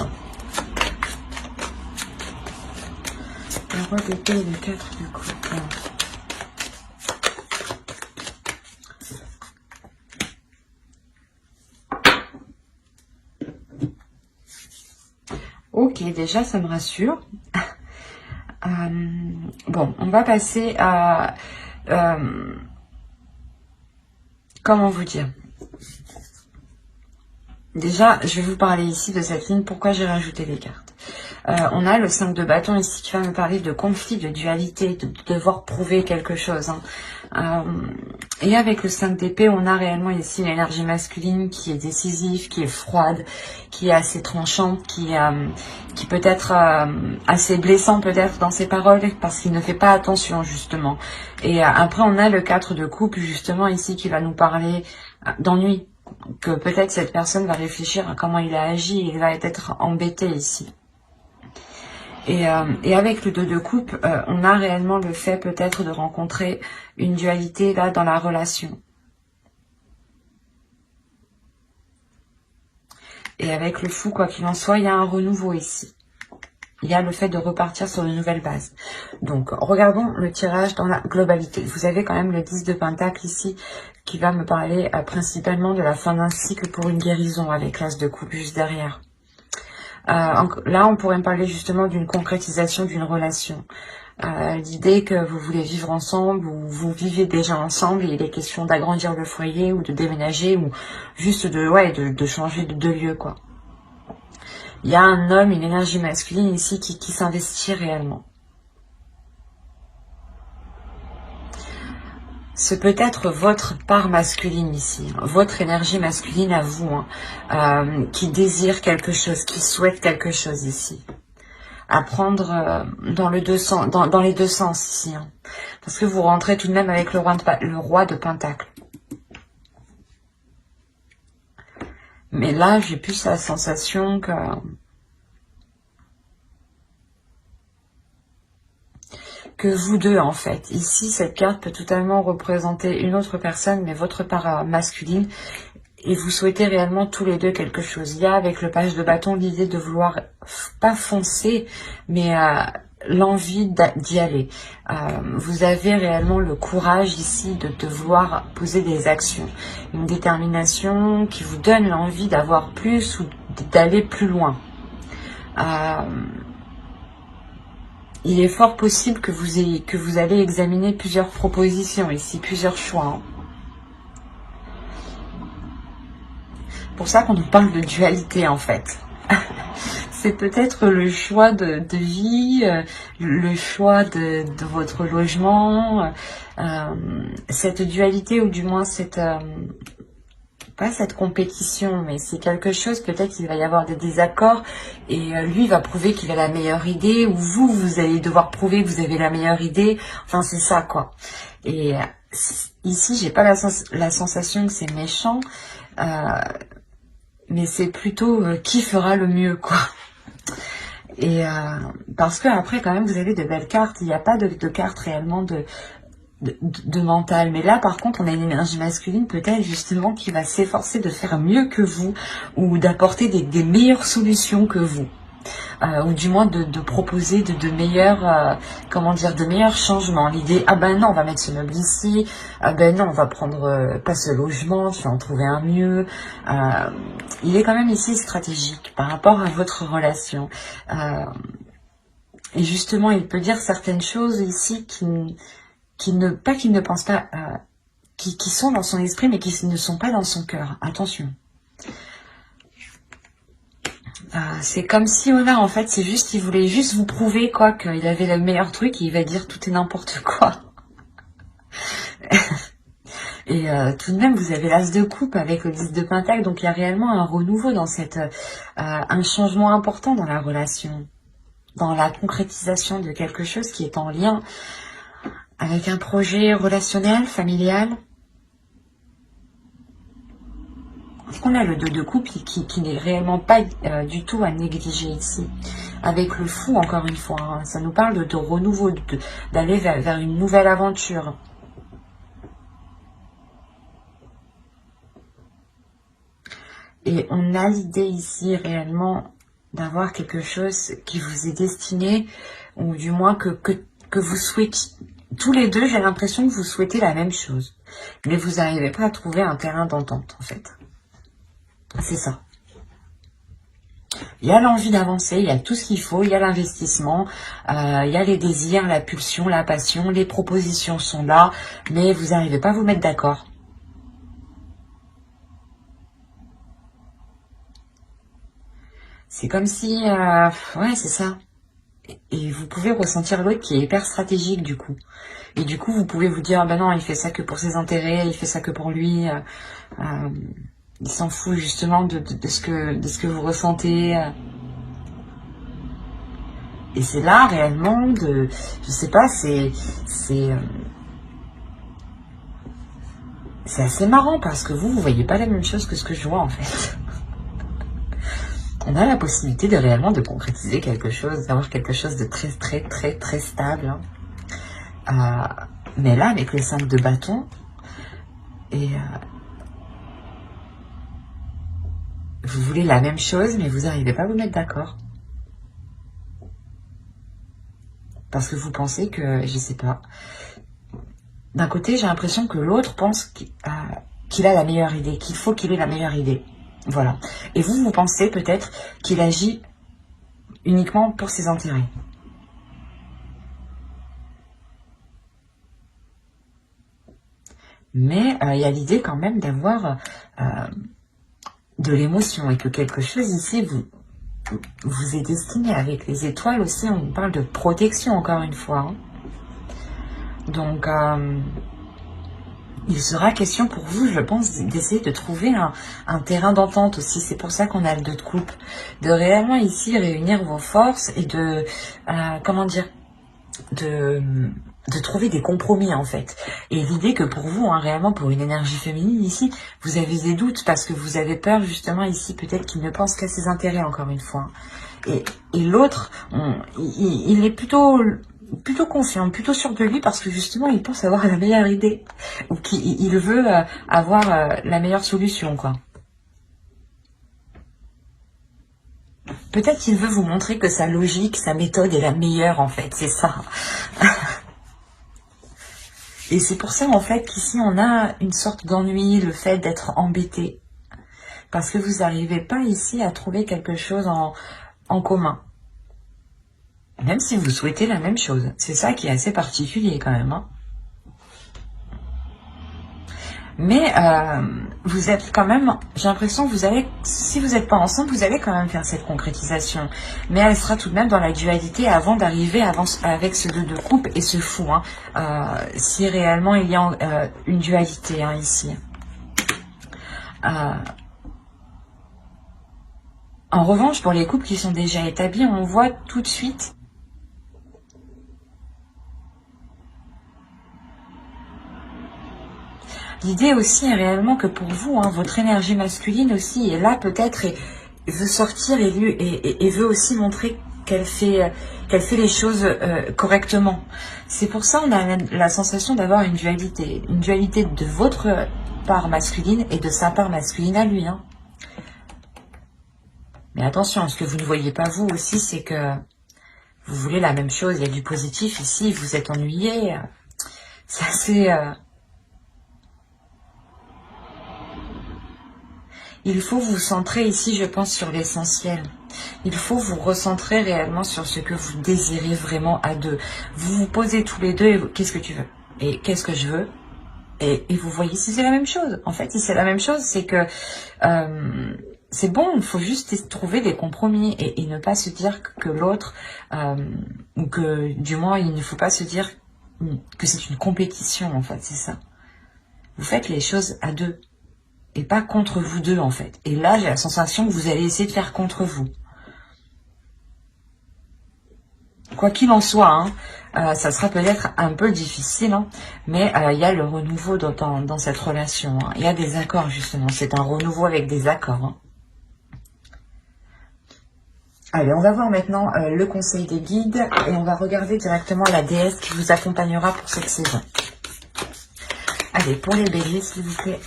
Le roi d'épée et le 4 de coupe. Ok, déjà ça me rassure. Bon, on va passer à... comment vous dire? Déjà, je vais vous parler ici de cette ligne, pourquoi j'ai rajouté les cartes. On a le 5 de bâton ici qui va me parler de conflit, de dualité, de devoir prouver quelque chose, hein. Et avec le 5 d'épée, on a réellement ici l'énergie masculine qui est décisive, qui est froide, qui est assez tranchante, qui peut être assez blessant peut-être dans ses paroles parce qu'il ne fait pas attention justement. Et après, on a le 4 de coupe justement ici qui va nous parler d'ennui. Que peut-être cette personne va réfléchir à comment il a agi et il va être embêté ici. Et avec le 2 de coupe, on a réellement le fait peut-être de rencontrer une dualité là dans la relation. Et avec le fou, quoi qu'il en soit, il y a un renouveau ici. il y a le fait de repartir sur de nouvelles bases. Donc, regardons le tirage dans la globalité. Vous avez quand même le 10 de Pentacle ici, qui va me parler principalement de la fin d'un cycle pour une guérison, avec l'As de coupe juste derrière. Là, on pourrait me parler justement d'une concrétisation d'une relation. L'idée que vous voulez vivre ensemble, ou vous vivez déjà ensemble, et il est question d'agrandir le foyer, ou de déménager, ou juste de changer de lieu, quoi. Il y a un homme, une énergie masculine ici qui s'investit réellement. Ce peut être votre part masculine ici, hein, votre énergie masculine à vous, hein, qui désire quelque chose, qui souhaite quelque chose ici. À prendre dans les deux sens ici, hein, parce que vous rentrez tout de même avec le roi de Pentacle. Mais là, j'ai plus la sensation que vous deux, en fait. Ici, cette carte peut totalement représenter une autre personne, mais votre part masculine. Et vous souhaitez réellement tous les deux quelque chose. Il y a avec le page de bâton l'idée de vouloir, pas foncer, mais l'envie d'y aller. Vous avez réellement le courage ici de vouloir poser des actions. Une détermination qui vous donne l'envie d'avoir plus ou d'aller plus loin. Il est fort possible que vous allez examiner plusieurs propositions ici, plusieurs choix. Hein. Pour ça qu'on nous parle de dualité en fait. C'est peut-être le choix de vie, le choix de votre logement, cette dualité ou du moins cette... pas cette compétition, mais c'est quelque chose, peut-être qu'il va y avoir des désaccords et lui va prouver qu'il a la meilleure idée ou vous allez devoir prouver que vous avez la meilleure idée. Enfin, c'est ça, quoi. Et ici, j'ai pas la sensation que c'est méchant, mais c'est plutôt qui fera le mieux, quoi. Et parce que après, quand même, vous avez de belles cartes. Il n'y a pas de cartes réellement de mental. Mais là, par contre, on a une énergie masculine, peut-être justement, qui va s'efforcer de faire mieux que vous ou d'apporter des meilleures solutions que vous. Ou du moins de proposer de meilleurs, comment dire, de meilleurs changements. L'idée, ah ben non, on va mettre ce meuble ici, ah ben non, on va prendre pas ce logement, je vais en trouver un mieux. Il est quand même ici stratégique par rapport à votre relation. Et justement, il peut dire certaines choses ici qu'il ne pense pas, qui sont dans son esprit, mais qui ne sont pas dans son cœur. Attention. C'est comme si là, en fait, il voulait juste vous prouver quoi qu'il avait le meilleur truc et il va dire tout et n'importe quoi. Et tout de même, vous avez l'As de coupe avec le 10 de Pentacle, donc il y a réellement un renouveau dans un changement important dans la relation, dans la concrétisation de quelque chose qui est en lien avec un projet relationnel, familial. On a le 2 de coupe qui n'est réellement pas du tout à négliger ici. Avec le fou, encore une fois, hein, ça nous parle de renouveau, d'aller vers une nouvelle aventure. Et on a l'idée ici réellement d'avoir quelque chose qui vous est destiné, ou du moins que vous souhaitez. Tous les deux, j'ai l'impression que vous souhaitez la même chose. Mais vous n'arrivez pas à trouver un terrain d'entente, en fait. C'est ça. Il y a l'envie d'avancer, il y a tout ce qu'il faut, il y a l'investissement, il y a les désirs, la pulsion, la passion, les propositions sont là, mais vous n'arrivez pas à vous mettre d'accord. C'est comme si... ouais, c'est ça. Et vous pouvez ressentir l'autre qui est hyper stratégique, du coup. Et du coup, vous pouvez vous dire, ah ben non, il fait ça que pour ses intérêts, il fait ça que pour lui... il s'en fout justement de ce que vous ressentez. Et c'est là réellement je sais pas, c'est assez marrant parce que vous voyez pas la même chose que ce que je vois en fait. On a la possibilité de réellement de concrétiser quelque chose, d'avoir quelque chose de très très très très stable. Mais là avec le 5 de bâton et vous voulez la même chose, mais vous n'arrivez pas à vous mettre d'accord. Parce que vous pensez que, je sais pas, d'un côté, j'ai l'impression que l'autre pense qu'il a la meilleure idée, qu'il faut qu'il ait la meilleure idée. Voilà. Et vous, vous pensez peut-être qu'il agit uniquement pour ses intérêts. Mais il y a l'idée quand même d'avoir de l'émotion et que quelque chose ici vous est destiné. Avec les étoiles aussi, on parle de protection encore une fois. Hein. Donc, il sera question pour vous, je pense, d'essayer de trouver un terrain d'entente aussi. C'est pour ça qu'on a le 2 de coupe. De réellement ici réunir vos forces et de, comment dire, de trouver des compromis en fait. Et l'idée que pour vous, hein, réellement pour une énergie féminine ici, vous avez des doutes parce que vous avez peur justement ici peut-être qu'il ne pense qu'à ses intérêts encore une fois. Et l'autre, il est plutôt confiant, plutôt sûr de lui parce que justement il pense avoir la meilleure idée ou qu'il veut avoir la meilleure solution quoi. Peut-être qu'il veut vous montrer que sa logique, sa méthode est la meilleure en fait, c'est ça. Et c'est pour ça en fait qu'ici on a une sorte d'ennui, le fait d'être embêté. Parce que vous n'arrivez pas ici à trouver quelque chose en commun. Même si vous souhaitez la même chose. C'est ça qui est assez particulier quand même. Hein. Mais vous êtes quand même, j'ai l'impression que vous allez, si vous n'êtes pas ensemble, vous allez quand même faire cette concrétisation. Mais elle sera tout de même dans la dualité avant d'arriver avec ce 2 de coupe et ce fou. Hein, si réellement il y a une dualité hein, ici. En revanche, pour les couples qui sont déjà établis, on voit tout de suite l'idée aussi est réellement que pour vous, hein, votre énergie masculine aussi est là peut-être et veut sortir et veut aussi montrer qu'elle fait les choses correctement. C'est pour ça qu'on a la sensation d'avoir une dualité de votre part masculine et de sa part masculine à lui. Hein. Mais attention, ce que vous ne voyez pas vous aussi, c'est que vous voulez la même chose. Il y a du positif ici, vous êtes ennuyé. C'est assez... Il faut vous centrer ici, je pense, sur l'essentiel. Il faut vous recentrer réellement sur ce que vous désirez vraiment à deux. Vous vous posez tous les deux et qu'est-ce que tu veux? Et qu'est-ce que je veux? Et vous voyez si c'est la même chose. En fait, si c'est la même chose, c'est que c'est bon, il faut juste trouver des compromis et ne pas se dire que l'autre, ou que du moins, il ne faut pas se dire que c'est une compétition, en fait, c'est ça. Vous faites les choses à deux. Et pas contre vous deux, en fait. Et là, j'ai la sensation que vous allez essayer de faire contre vous. Quoi qu'il en soit, hein, ça sera peut-être un peu difficile, hein, mais il y a le renouveau dans cette relation. Hein. Il y a des accords, justement. C'est un renouveau avec des accords. Hein. Allez, on va voir maintenant le conseil des guides et on va regarder directement la déesse qui vous accompagnera pour cette saison. Allez, pour les béliers, s'il vous plaît.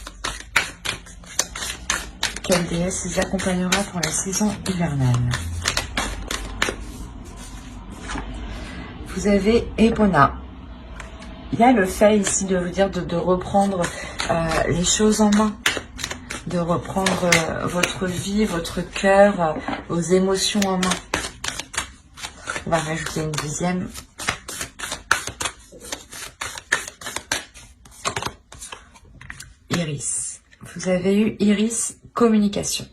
Quelle déesse les accompagnera pour la saison hivernale? Vous avez Epona. Il y a le fait ici de vous dire de reprendre les choses en main, de reprendre votre vie, votre cœur, vos émotions en main. On va rajouter une deuxième. Iris. Vous avez eu Iris, communication.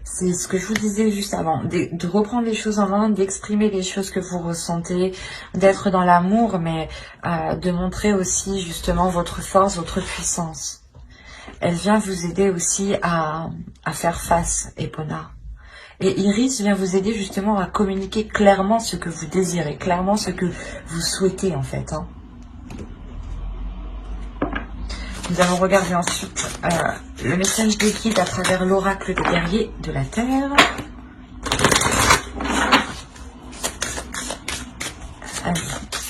C'est ce que je vous disais juste avant, de reprendre les choses en main, d'exprimer les choses que vous ressentez, d'être dans l'amour, mais de montrer aussi justement votre force, votre puissance. Elle vient vous aider aussi à faire face, Epona. Et Iris vient vous aider justement à communiquer clairement ce que vous désirez, clairement ce que vous souhaitez en fait. Hein. Nous allons regarder ensuite le message des guides à travers l'oracle des guerriers de la Terre. Allez,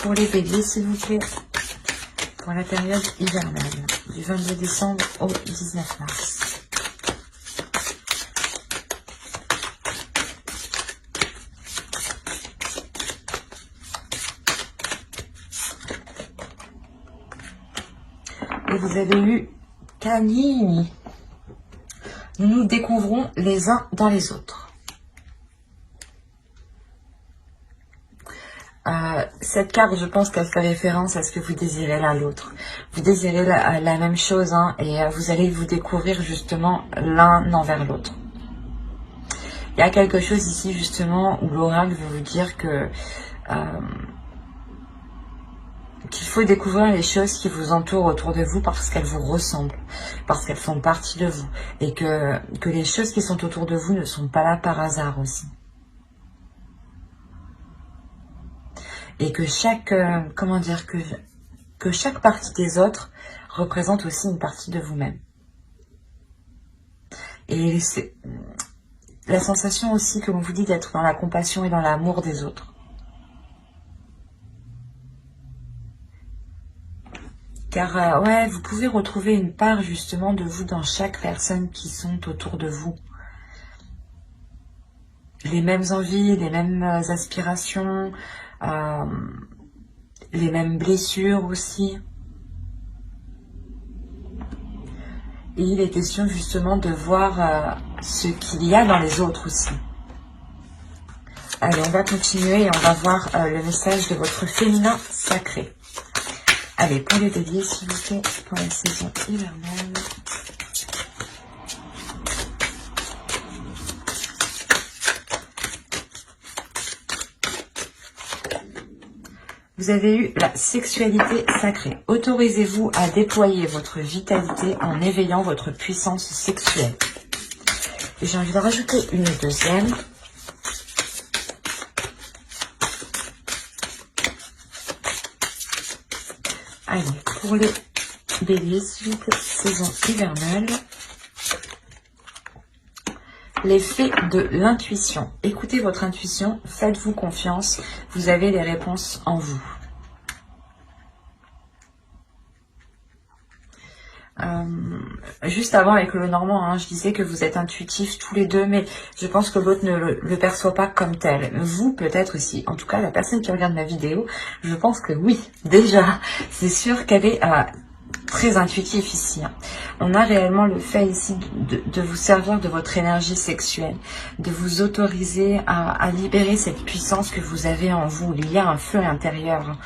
pour les béliers, s'il vous plaît, pour la période hivernale, du 22 décembre au 19 mars. Et vous avez eu Canini. Nous nous découvrons les uns dans les autres. Cette carte, je pense qu'elle fait référence à ce que vous désirez l'un l'autre. Vous désirez la même chose, hein, et vous allez vous découvrir justement l'un envers l'autre. Il y a quelque chose ici justement où l'oracle veut vous dire que qu'il faut découvrir les choses qui vous entourent autour de vous parce qu'elles vous ressemblent, parce qu'elles font partie de vous, et que les choses qui sont autour de vous ne sont pas là par hasard aussi. Et que chaque, comment dire, que chaque partie des autres représente aussi une partie de vous-même. Et c'est la sensation aussi que l'on vous dit d'être dans la compassion et dans l'amour des autres. Car ouais, vous pouvez retrouver une part justement de vous dans chaque personne qui sont autour de vous. Les mêmes envies, les mêmes aspirations, les mêmes blessures aussi. Et il est question justement de voir ce qu'il y a dans les autres aussi. Allez, on va continuer et on va voir le message de votre féminin sacré. Allez, pour les béliers, s'il vous plaît, pour la saison hivernale. Vous avez eu la sexualité sacrée. Autorisez-vous à déployer votre vitalité en éveillant votre puissance sexuelle. Et j'ai envie de rajouter une deuxième. Allez, pour les béliers, s'il vous plaît, saison hivernale. L'effet de l'intuition. Écoutez votre intuition, faites-vous confiance, vous avez les réponses en vous. Juste avant avec le Normand, hein, je disais que vous êtes intuitifs tous les deux, mais je pense que l'autre ne le perçoit pas comme tel. Vous, peut-être aussi. En tout cas, la personne qui regarde ma vidéo, je pense que oui, déjà, c'est sûr qu'elle est très intuitif ici. Hein. On a réellement le fait ici de vous servir de votre énergie sexuelle, de vous autoriser à libérer cette puissance que vous avez en vous. Il y a un feu intérieur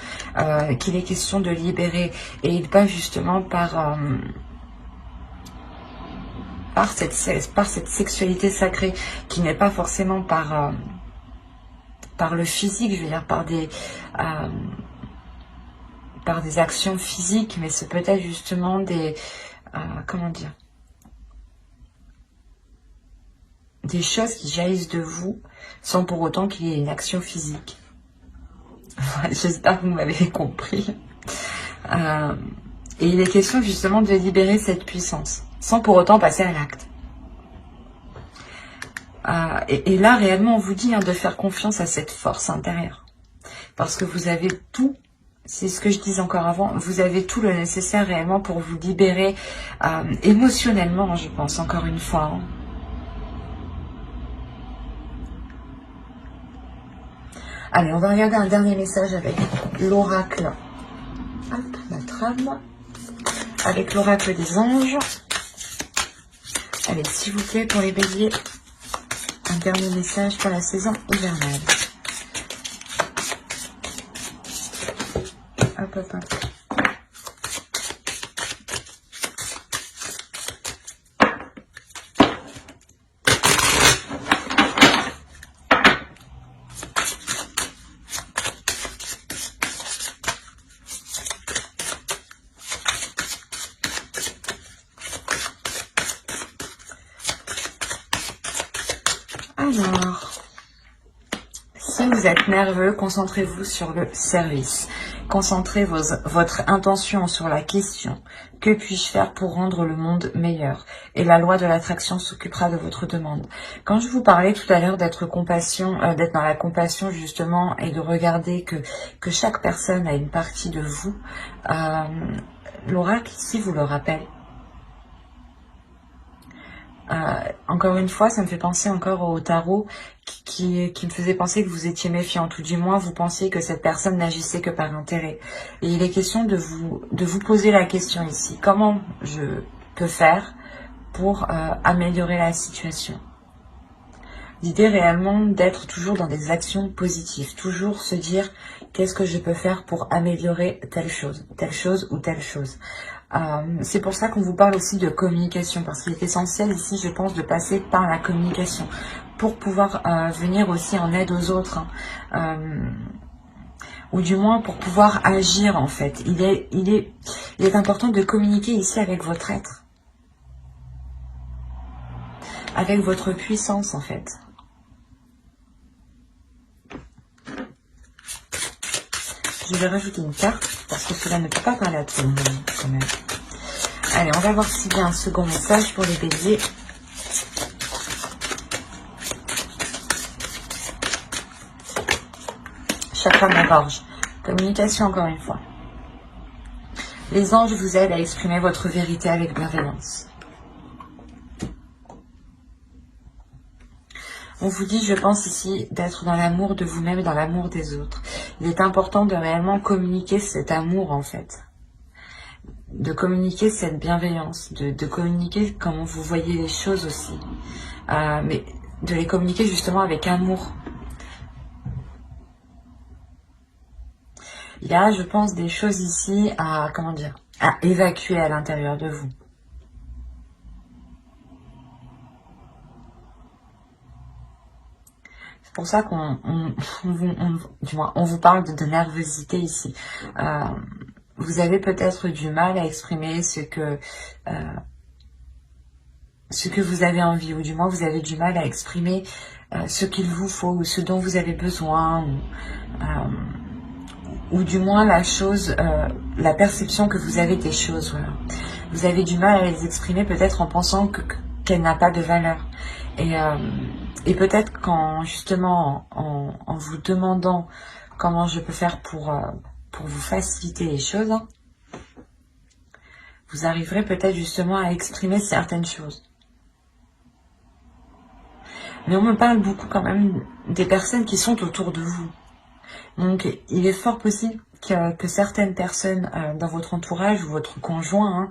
qu'il est question de libérer, et il passe justement par cette sexualité sacrée qui n'est pas forcément par le physique, je veux dire par des actions physiques, mais c'est peut-être justement des comment dire, des choses qui jaillissent de vous sans pour autant qu'il y ait une action physique. J'espère que vous m'avez compris. Et il est question justement de libérer cette puissance sans pour autant passer à l'acte. Et là réellement on vous dit de faire confiance à cette force intérieure, parce que vous avez tout. C'est ce que je disais encore avant, vous avez tout le nécessaire réellement pour vous libérer émotionnellement, je pense, encore une fois. Hein. Allez, on va regarder un dernier message avec l'oracle. Hop, la trame. Avec l'oracle des anges. Allez, s'il vous plaît, pour les béliers, un dernier message pour la saison hivernale. Hop, hop, hop. Alors, si vous êtes nerveux, concentrez-vous sur le service. Concentrez votre intention sur la question. Que puis-je faire pour rendre le monde meilleur? Et la loi de l'attraction s'occupera de votre demande. Quand je vous parlais tout à l'heure d'être dans la compassion justement, et de regarder que chaque personne a une partie de vous, l'oracle ici vous le rappelle. Encore une fois, ça me fait penser encore au tarot qui me faisait penser que vous étiez méfiante, ou du moins vous pensiez que cette personne n'agissait que par intérêt. Et il est question de vous poser la question ici. Comment je peux faire pour améliorer la situation? L'idée réellement d'être toujours dans des actions positives, toujours se dire qu'est-ce que je peux faire pour améliorer telle chose ou telle chose. C'est pour ça qu'on vous parle aussi de communication, parce qu'il est essentiel ici, je pense, de passer par la communication pour pouvoir venir aussi en aide aux autres, hein. Ou du moins pour pouvoir agir en fait. Il est important de communiquer ici avec votre être, avec votre puissance en fait. Je vais rajouter une carte parce que cela ne peut pas parler à tout le monde quand même. Allez, on va voir s'il y a un second message pour les béliers. Chakra de la gorge. Communication encore une fois. Les anges vous aident à exprimer votre vérité avec bienveillance. On vous dit, je pense ici, d'être dans l'amour de vous-même et dans l'amour des autres. Il est important de réellement communiquer cet amour en fait. De communiquer cette bienveillance, de communiquer comment vous voyez les choses aussi. Mais de les communiquer justement avec amour. Il y a, je pense, des choses ici à, comment dire, à évacuer à l'intérieur de vous. C'est pour ça qu'on vous parle de nervosité ici. Vous avez peut-être du mal à exprimer ce que vous avez envie, ou du moins vous avez du mal à exprimer ce qu'il vous faut, ou ce dont vous avez besoin, ou du moins la perception que vous avez des choses. Voilà. Vous avez du mal à les exprimer peut-être en pensant qu'elle n'a pas de valeur. Et peut-être qu'en justement en vous demandant comment je peux faire pour vous faciliter les choses, hein, vous arriverez peut-être justement à exprimer certaines choses. Mais on me parle beaucoup quand même des personnes qui sont autour de vous. Donc il est fort possible que certaines personnes dans votre entourage ou votre conjoint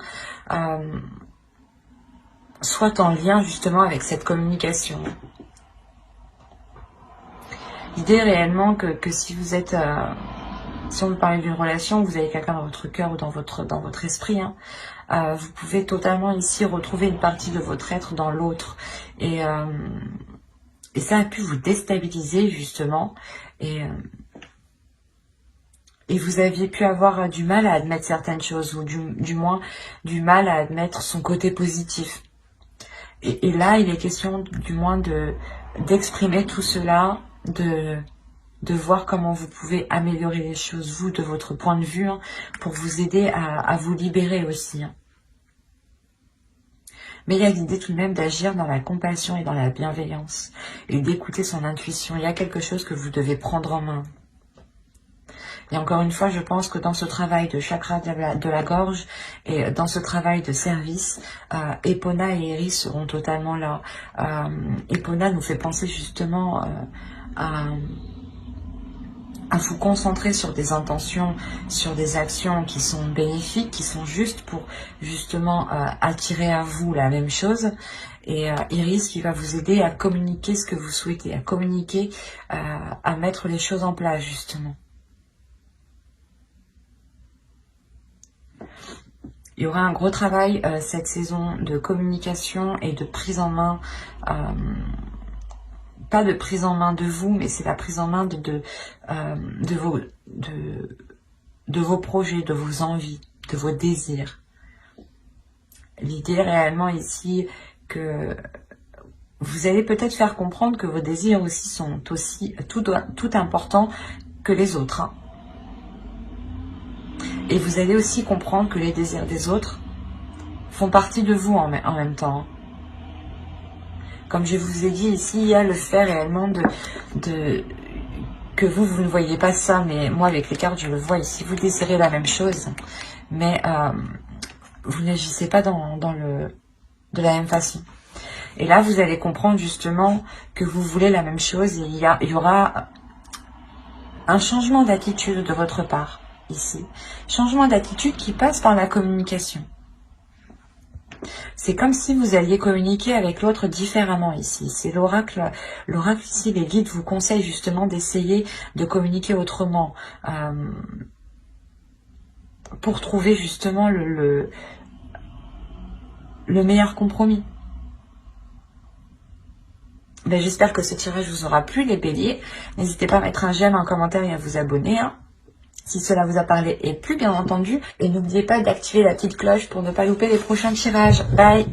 soient en lien justement avec cette communication. L'idée réellement que si vous êtes... si on veut parler d'une relation, vous avez quelqu'un dans votre cœur ou dans votre esprit, hein, vous pouvez totalement ici retrouver une partie de votre être dans l'autre. Et ça a pu vous déstabiliser justement. Et vous aviez pu avoir du mal à admettre certaines choses, ou du moins du mal à admettre son côté positif. Et là, il est question du moins d'exprimer tout cela, de voir comment vous pouvez améliorer les choses, vous, de votre point de vue, hein, pour vous aider à vous libérer aussi. Hein. Mais il y a l'idée tout de même d'agir dans la compassion et dans la bienveillance, et d'écouter son intuition. Il y a quelque chose que vous devez prendre en main. Et encore une fois, je pense que dans ce travail de chakra de la gorge et dans ce travail de service, Epona et Iris seront totalement là. Epona nous fait penser justement à vous concentrer sur des intentions, sur des actions qui sont bénéfiques, qui sont justes pour justement attirer à vous la même chose. Et Iris qui va vous aider à communiquer ce que vous souhaitez, à communiquer, à mettre les choses en place justement. Il y aura un gros travail cette saison de communication et de prise en main, pas de prise en main de vous, mais c'est la prise en main de vos projets, de vos envies, de vos désirs. L'idée réellement ici que vous allez peut-être faire comprendre que vos désirs aussi sont aussi tout importants que les autres. Hein. Et vous allez aussi comprendre que les désirs des autres font partie de vous en même temps. Comme je vous ai dit ici, il y a le fait réellement que vous ne voyez pas ça, mais moi avec les cartes je le vois ici. Vous désirez la même chose, mais vous n'agissez pas de la même façon. Et là, vous allez comprendre justement que vous voulez la même chose. Et il y aura un changement d'attitude de votre part, ici. Changement d'attitude qui passe par la communication. C'est comme si vous alliez communiquer avec l'autre différemment ici. C'est l'oracle. L'oracle ici, les guides vous conseillent justement d'essayer de communiquer autrement. Pour trouver justement le meilleur compromis. Ben, j'espère que ce tirage vous aura plu, les béliers. N'hésitez pas à mettre un j'aime, un commentaire et à vous abonner. Si cela vous a parlé et plu, bien entendu. Et n'oubliez pas d'activer la petite cloche pour ne pas louper les prochains tirages. Bye!